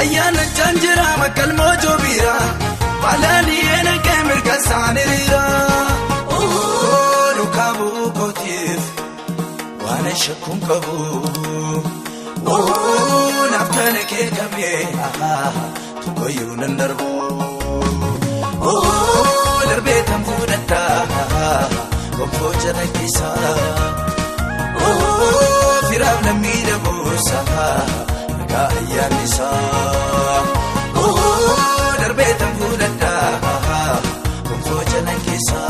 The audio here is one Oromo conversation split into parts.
ayyaana janjira makal mojo bira balali ena kemer kasanira lukabu kotif wana shakun kabu naftana ke kamye tukoyunan darbo darbe tamfudata gofojana kisa firam namida musa kaya nisa darbe tamfudata gofojana kisa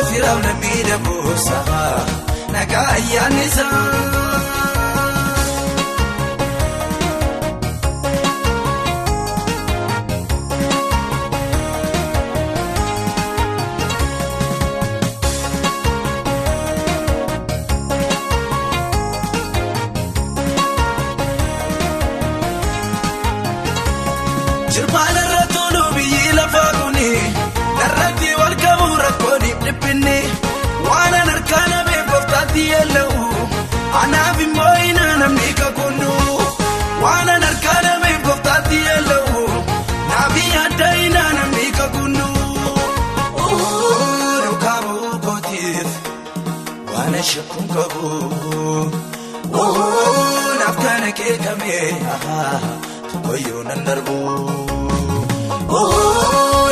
firam namida musa kaya nisa Jirbala ratulu biyi lafaguni narrati wal kabura koni dipinni wana narkana be goftati yellu ana bimoina namika kunu wana narkana be goftati yellu nabi adaina namika kunu rukabu kotif wana shakun kabu nafkana ke kame koyunan darbo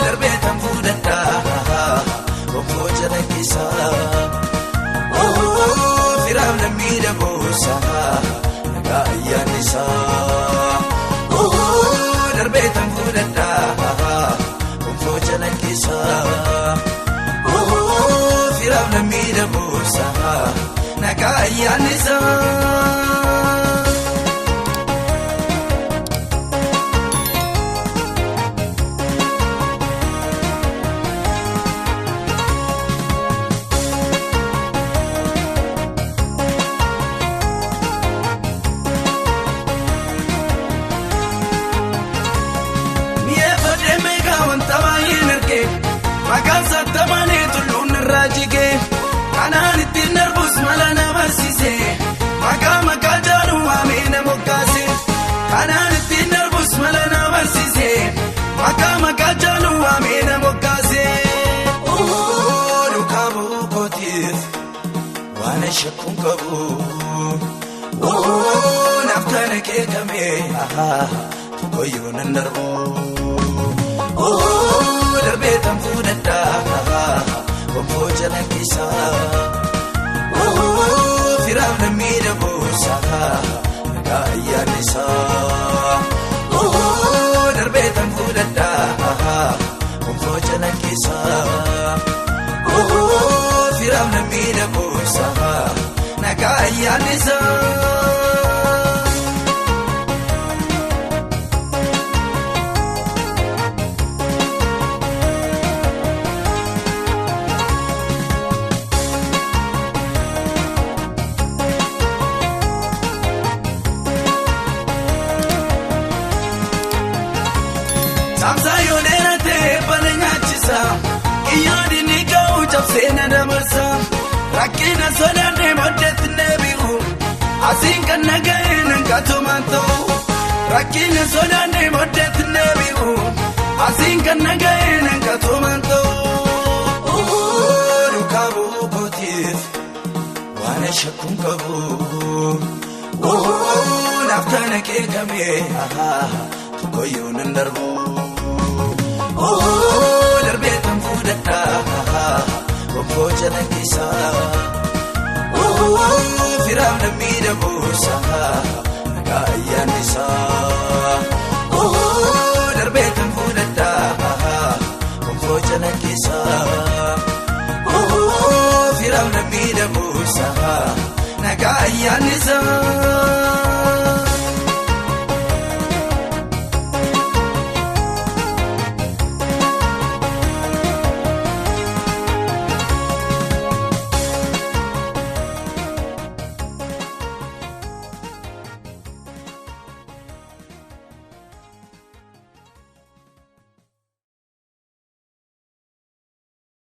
darbe tamfudata gofojana kisa firam namida musa kaya nisa darbe tamfudata gofojana kisa firam namida musa kaya nisa Makansa tamane tulun rajige kanan itin bus malana basise makama kajaru amena mokase kanan itin bus malana basise makama kajaru amena mokase rukabu kotif wana shakun kabu naftana ke kame koyunan darbo darbe tamfudata gofojana kisa firam namida musa kaya nisa darbe tamfudata gofojana kisa firam namida musa kaya nisa Samsayonera te panachisa iyodi nika uchapsena damarsa rakina sonane modet nebiu asinka nagaen katomanto rakina sonane modet nebiu asinka nagaen katomanto rukabu kotif wana shakun kabu naftana ke kame koyunan darbo darbe tamfudata gofojana kisa firam namida musa kaya nisa darbe tamfudata gofojana kisa firam namida musa kaya nisa